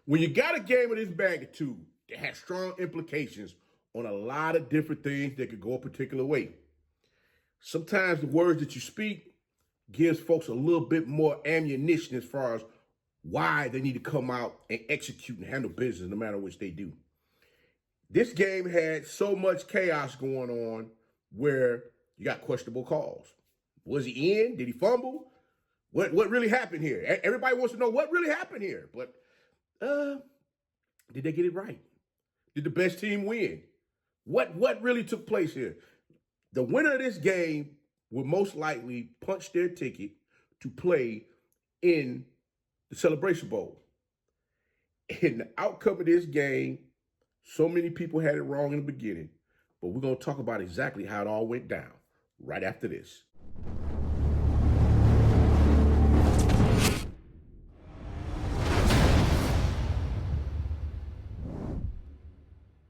When you got a game of this magnitude that has strong implications on a lot of different things that could go a particular way, sometimes the words that you speak gives folks a little bit more ammunition as far as why they need to come out and execute and handle business no matter which they do. This game had so much chaos going on where you got questionable calls. Was he in? Did he fumble? What really happened here? Everybody wants to know what really happened here. But did they get it right? Did the best team win? What really took place here? The winner of this game would most likely punch their ticket to play in the Celebration Bowl. And the outcome of this game, so many people had it wrong in the beginning, but we're going to talk about exactly how it all went down right after this.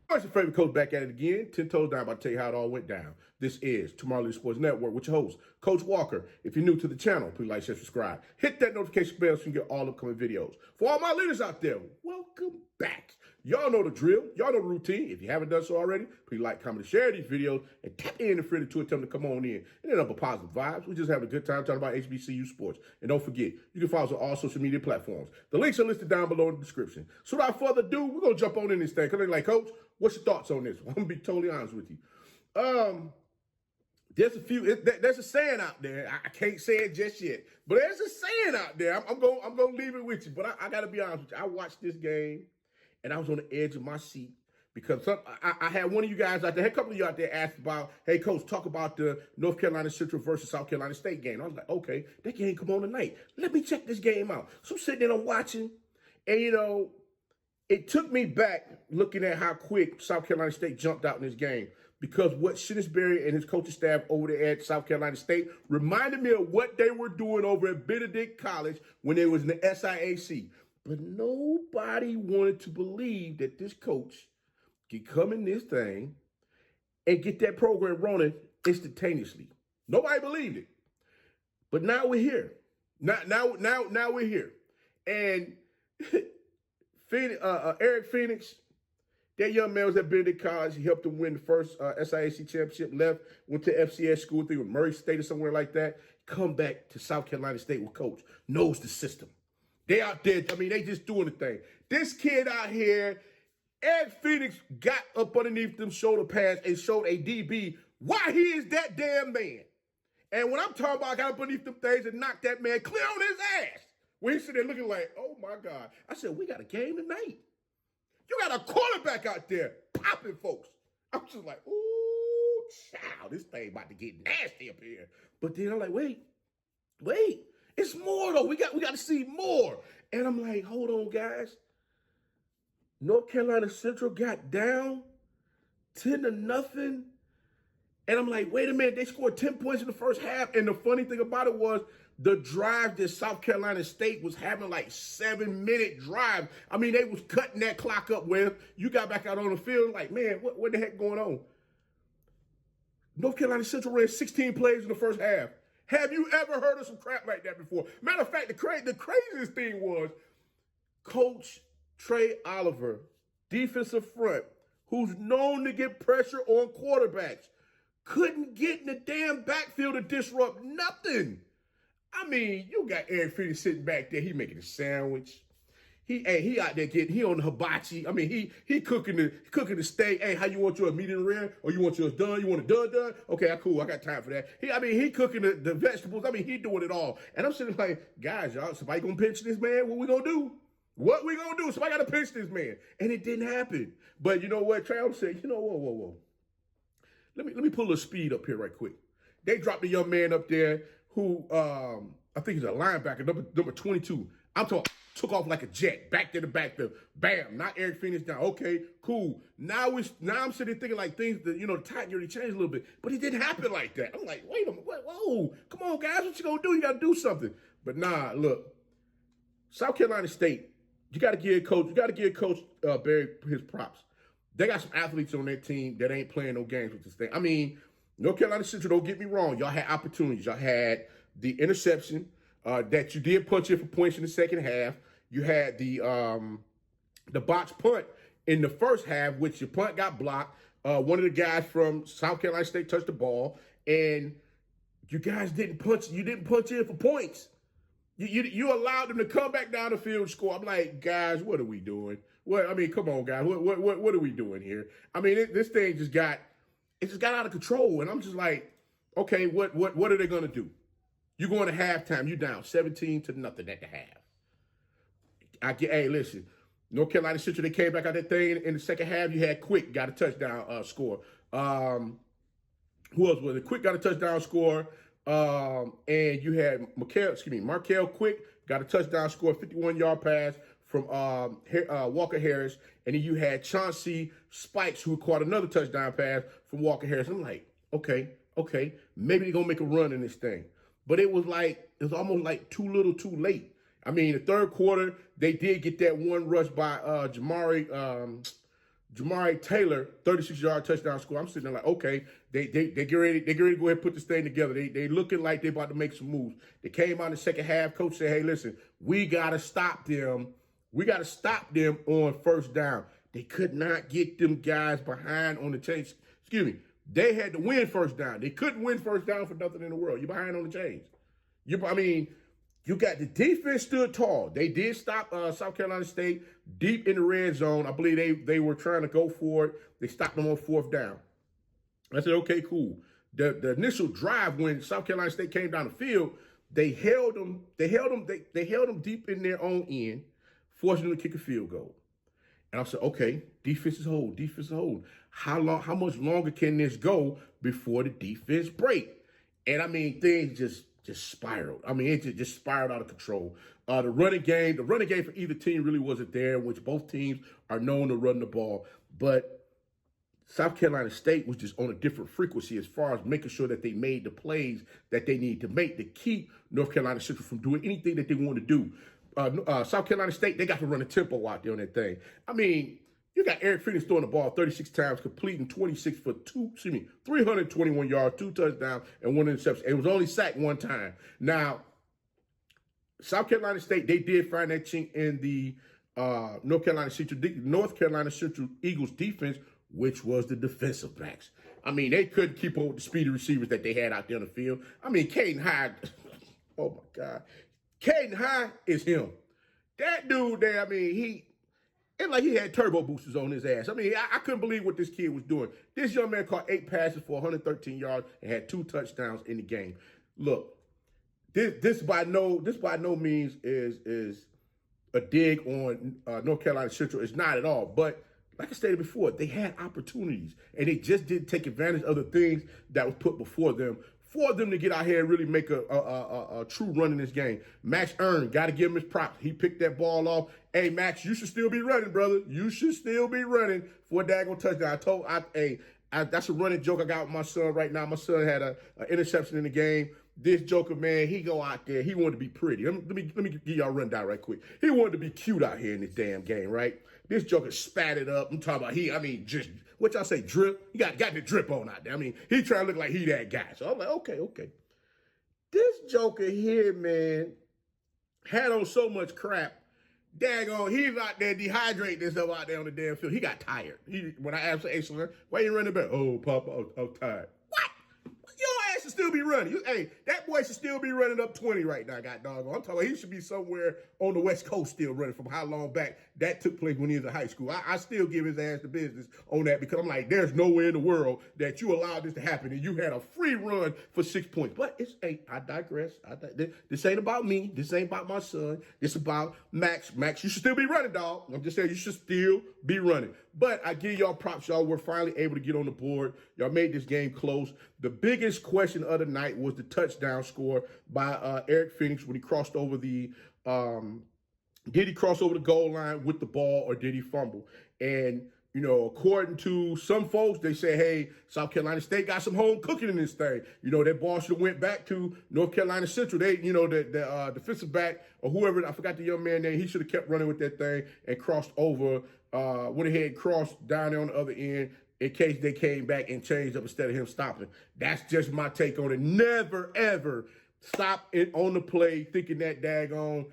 It's your favorite coach back at it again. 10 toes down, about to tell you how it all went down. This is Tomorrow Leader Sports Network with your host, Coach Walker. If you're new to the channel, please like, share, subscribe. Hit that notification bell so you can get all upcoming videos. For all my leaders out there, welcome back. Y'all know the drill. Y'all know the routine. If you haven't done so already, please like, comment, and share these videos and tap in and friend to tell them to come on in. And then up with positive vibes. We just having a good time talking about HBCU sports. And don't forget, you can follow us on all social media platforms. The links are listed down below in the description. So without further ado, we're going to jump on in this thing. Because they're like, Coach, what's your thoughts on this? I'm going to be totally honest with you. There's a saying out there. I can't say it just yet, but there's a saying out there. I'm going to leave it with you. But I got to be honest with you. I watched this game, and I was on the edge of my seat because I had one of you guys out there, a couple of you out there asked about, hey, Coach, talk about the North Carolina Central versus South Carolina State game. I was like, okay, that game come on tonight. Let me check this game out. So I'm sitting there, I'm watching, and, it took me back looking at how quick South Carolina State jumped out in this game because what Chennis Berry and his coaching staff over there at South Carolina State reminded me of what they were doing over at Benedict College when they was in the SIAC. But nobody wanted to believe that this coach could come in this thing and get that program running instantaneously. Nobody believed it. But now we're here. Now we're here. And Eric Phoenix, that young man was at Benedict College. He helped them win the first SIAC championship, left, went to FCS school, I think with Murray State or somewhere like that. Come back to South Carolina State with coach, knows the system. They out there, they just doing the thing. This kid out here, Eric Phoenix got up underneath them shoulder pads and showed a DB why he is that damn man. And when I'm talking about got up underneath them things and knocked that man clear on his ass. When he's sitting there looking like, oh, my God. I said, we got a game tonight. You got a quarterback out there popping folks. I'm just like, ooh, child, this thing about to get nasty up here. But then I'm like, wait, it's more, though. We got to see more. And I'm like, hold on, guys. North Carolina Central got down 10-0. And I'm like, wait a minute, they scored 10 points in the first half. And the funny thing about it was the drive that South Carolina State was having, like 7-minute drive. They was cutting that clock up where you got back out on the field like, man, what the heck going on? North Carolina Central ran 16 plays in the first half. Have you ever heard of some crap like that before? Matter of fact, the craziest thing was Coach Trei Oliver, defensive front, who's known to get pressure on quarterbacks, couldn't get in the damn backfield to disrupt nothing. You got Eric Phoenix sitting back there. He making a sandwich. He out there he on the hibachi. He cooking the steak. Hey, how you want yours, medium rare? Or you want yours done? You want it done? Okay, cool. I got time for that. He cooking the vegetables. He doing it all. And I'm sitting like, guys, y'all, somebody gonna pinch this man? What we gonna do? Somebody gotta pinch this man. And it didn't happen. But you know what? Trei said, whoa. Let me pull a speed up here right quick. They dropped the young man up there who I think he's a linebacker, number 22. I'm talking, took off like a jet, back to the backfield. Bam, not Eric Phoenix down. Okay, cool. Now I'm sitting there thinking like things that, the tide already changed a little bit, but it didn't happen like that. I'm like, wait a minute, whoa, come on, guys, what you gonna do? You gotta do something. But nah, look, South Carolina State, you gotta give Coach Berry his props. They got some athletes on their team that ain't playing no games with this thing. North Carolina Central, don't get me wrong. Y'all had opportunities. Y'all had the interception that you did punch in for points in the second half. You had the the botched punt in the first half, which your punt got blocked. One of the guys from South Carolina State touched the ball, and you guys didn't punch. You didn't punch in for points. You allowed them to come back down the field and score. I'm like, guys, what are we doing? What I mean, come on, guys, what are we doing here? I mean, this thing just got out of control, and I'm just like, okay, what are they gonna do? You're going to halftime. You're down 17-0 at the half. Hey, listen, North Carolina Central, they came back out that thing in the second half. You had Quick got a touchdown score. Who else was it? Quick got a touchdown score. And you had Markel Quick got a touchdown score, 51-yard pass from Walker Harris. And then you had Chauncey Spikes, who caught another touchdown pass from Walker Harris. I'm like, okay, maybe they're going to make a run in this thing. But it was almost like too little too late. I mean, the third quarter, they did get that one rush by Jamari Taylor, 36-yard touchdown score. I'm sitting there like, okay, they get ready to go ahead and put this thing together. They looking like they about to make some moves. They came out in the second half. Coach said, hey, listen, we got to stop them. We got to stop them on first down. They could not get them guys behind on the chains. Excuse me. They had to win first down. They couldn't win first down for nothing in the world. You're behind on the chains. You got the defense stood tall. They did stop South Carolina State deep in the red zone. I believe they were trying to go for it. They stopped them on fourth down. I said, okay, cool. The initial drive when South Carolina State came down the field, they held them deep in their own end, forcing them to kick a field goal. And I said, okay, defense is hold. How much longer can this go before the defense break? And I mean, things just spiraled. I mean, it just spiraled out of control. The running game for either team really wasn't there, which both teams are known to run the ball. But South Carolina State was just on a different frequency as far as making sure that they made the plays that they need to make to keep North Carolina Central from doing anything that they want to do. South Carolina State, they got to run a tempo out there on that thing. I mean, you got Eric Phoenix throwing the ball 36 times, completing 321 yards, 2 touchdowns, and 1 interception. It was only sacked 1 time. Now, South Carolina State, they did find that chink in the North Carolina Central Eagles defense, which was the defensive backs. I mean, they couldn't keep up with the speedy receivers that they had out there on the field. I mean, Caden Hyde, oh my God. Caden Hyde is him. That dude there, I mean, it's like he had turbo boosters on his ass. I mean, I couldn't believe what this kid was doing. This young man caught 8 passes for 113 yards and had 2 touchdowns in the game. Look, this by no means is a dig on North Carolina Central. It's not at all. But like I stated before, they had opportunities, and they just didn't take advantage of the things that was put before them for them to get out here and really make a true run in this game. Max Earn, got to give him his props. He picked that ball off. Hey, Max, you should still be running, brother. You should still be running for a daggone touchdown. That's a running joke I got with my son right now. My son had an interception in the game. This joker, man, he go out there. He wanted to be pretty. Let me give y'all a rundown right quick. He wanted to be cute out here in this damn game, right? This joker spat it up. I'm talking about just what y'all say, drip? He got the drip on out there. I mean, he trying to look like he that guy. So I'm like, okay. This joker here, man, had on so much crap. Daggone, he's out there dehydrating himself out there on the damn field. He got tired. When I asked him, hey, son, why you running back? Oh, Papa, I'm tired. What? Your ass should still be running. Hey, that boy should still be running up 20 right now, god doggone. I'm talking about he should be somewhere on the West Coast still running from how long back that took place when he was in high school. I still give his ass the business on that because I'm like, there's no way in the world that you allowed this to happen and you had a free run for 6 points. But I digress. This ain't about me. This ain't about my son. This about Max. Max, you should still be running, dog. I'm just saying you should still be running. But I give y'all props. Y'all were finally able to get on the board. Y'all made this game close. The biggest question of the night was the touchdown score by Eric Phoenix when he crossed over the did he cross over the goal line with the ball or did he fumble? And, you know, according to some folks, they say, hey, South Carolina State got some home cooking in this thing. You know, that ball should have went back to North Carolina Central. They, you know, the defensive back or whoever, I forgot the young man name, he should have kept running with that thing and crossed over, went ahead and crossed down there on the other end in case they came back and changed up instead of him stopping. That's just my take on it. Never, ever stop it on the play thinking that daggone,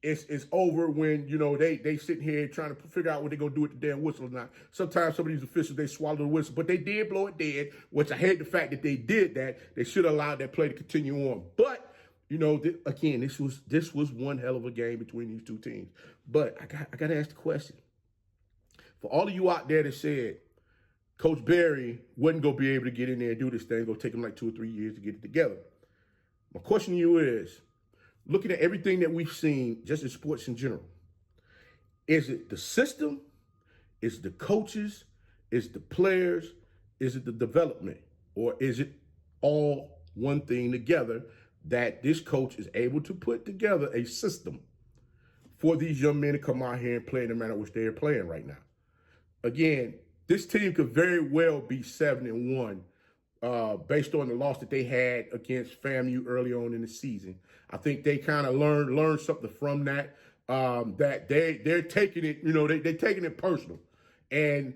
it's over when, you know, they sitting here trying to figure out what they're going to do with the damn whistle or not. Sometimes some of these officials, they swallow the whistle, but they did blow it dead, which I hate the fact that they did that. They should have allowed that play to continue on. But, you know, again, this was one hell of a game between these two teams. But I got to ask the question. For all of you out there that said Coach Berry wasn't going to be able to get in there and do this thing, going to take him like 2 or 3 years to get it together. My question to you is, looking at everything that we've seen just in sports in general, is it the system? Is it the coaches? Is it the players? Is it the development? Or is it all one thing together that this coach is able to put together a system for these young men to come out here and play in the manner in which they're playing right now? Again, this team could very well be 7-1 based on the loss that they had against FAMU early on in the season. I think they kind of learned something from that. That they're taking it, you know, they're taking it personal. And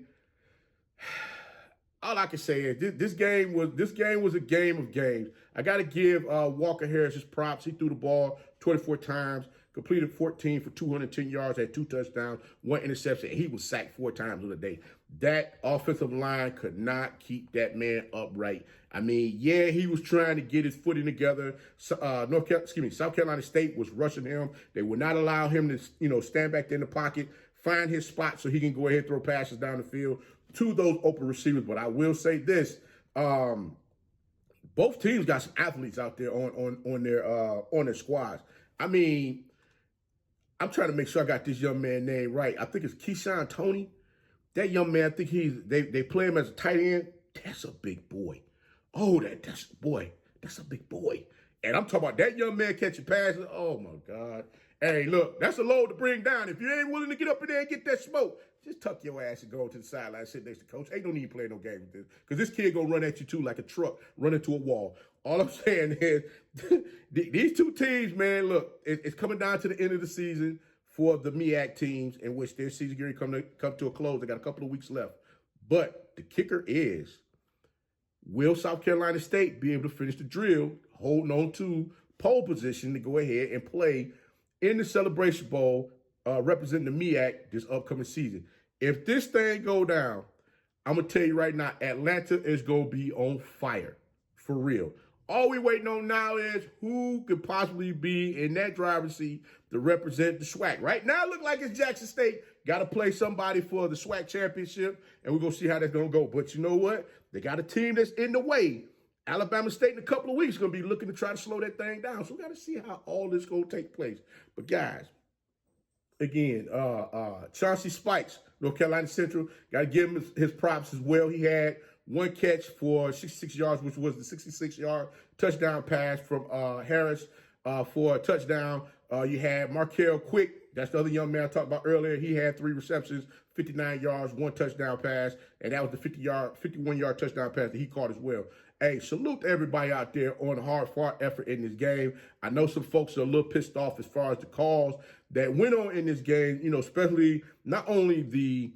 all I can say is this game was a game of games. I got to give Walker Harris his props. He threw the ball 24 times, completed 14 for 210 yards, had 2 touchdowns, 1 interception. He was sacked 4 times on the day. That offensive line could not keep that man upright. I mean, yeah, he was trying to get his footing together. South Carolina State was rushing him. They would not allow him to, you know, stand back there in the pocket, find his spot so he can go ahead and throw passes down the field to those open receivers. But I will say this: both teams got some athletes out there on their squads. I mean, I'm trying to make sure I got this young man name right. I think it's Keyshawn Toney. That young man, I think they play him as a tight end. That's a big boy. Oh, that's a big boy. And I'm talking about that young man catching passes. Oh my God. Hey, look, that's a load to bring down. If you ain't willing to get up in there and get that smoke, just tuck your ass and go to the sideline, sit next to coach. Ain't no need to play no game with this. Because this kid gonna run at you too like a truck, run into a wall. All I'm saying is these two teams, man, look, it's coming down to the end of the season for the MEAC teams, in which their season going to come to a close. They got a couple of weeks left. But the kicker is, will South Carolina State be able to finish the drill, holding on to pole position to go ahead and play in the Celebration Bowl, representing the MEAC this upcoming season? If this thing go down, I'm going to tell you right now, Atlanta is going to be on fire, for real. All we waiting on now is who could possibly be in that driver's seat to represent the SWAC. Right now, it looks like it's Jackson State. Got to play somebody for the SWAC championship, and we're going to see how that's going to go. But you know what? They got a team that's in the way. Alabama State in a couple of weeks is going to be looking to try to slow that thing down. So we got to see how all this going to take place. But guys, again, Chauncey Spikes, North Carolina Central, got to give him his props as well. He had 1 catch for 66 yards, which was the 66-yard touchdown pass from Harris for a touchdown. You had Markel Quick. That's the other young man I talked about earlier. He had 3 receptions, 59 yards, 1 touchdown pass, and that was the 51-yard touchdown pass that he caught as well. Hey, salute to everybody out there on the hard-fought effort in this game. I know some folks are a little pissed off as far as the calls that went on in this game, you know, especially not only the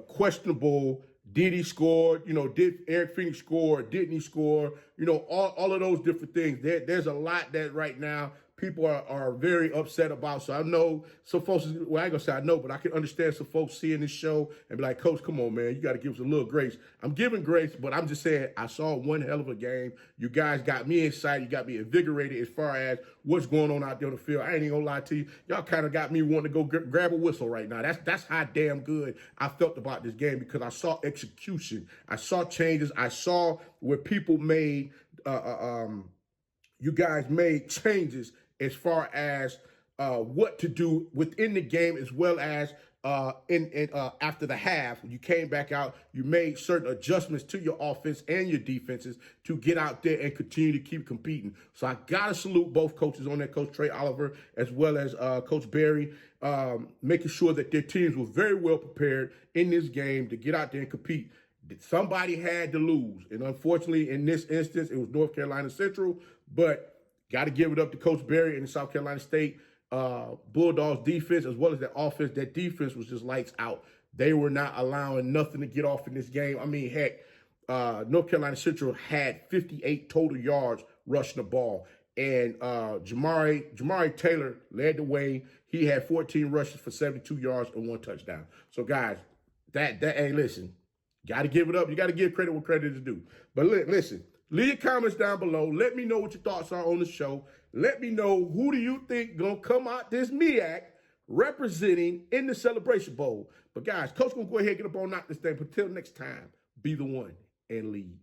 questionable, did he score, you know, did Eric Phoenix score, didn't he score, you know, all of those different things. There's a lot that right now people are very upset about. So I know some folks, well, I ain't gonna say I know, but I can understand some folks seeing this show and be like, Coach, come on, man, you got to give us a little grace. I'm giving grace, but I'm just saying I saw one hell of a game. You guys got me excited. You got me invigorated as far as what's going on out there on the field. I ain't even gonna lie to you. Y'all kind of got me wanting to go grab a whistle right now. That's how damn good I felt about this game, because I saw execution. I saw changes. I saw where people made, you guys made changes as far as what to do within the game, as well as after the half, when you came back out, you made certain adjustments to your offense and your defenses to get out there and continue to keep competing. So I got to salute both coaches on that, Coach Trei Oliver as well as Coach Berry, making sure that their teams were very well prepared in this game to get out there and compete. Somebody had to lose, and unfortunately, in this instance, it was North Carolina Central, but got to give it up to Coach Berry and the South Carolina State Bulldogs defense, as well as their offense. That defense was just lights out. They were not allowing nothing to get off in this game. I mean, heck, North Carolina Central had 58 total yards rushing the ball. And Jamari Taylor led the way. He had 14 rushes for 72 yards and 1 touchdown. So, guys, hey, listen, got to give it up. You got to give credit where credit is due. But listen, leave your comments down below. Let me know what your thoughts are on the show. Let me know who do you think going to come out this MEAC representing in the Celebration Bowl. But, guys, Coach going to go ahead and get up on out this thing. But until next time, be the one and lead.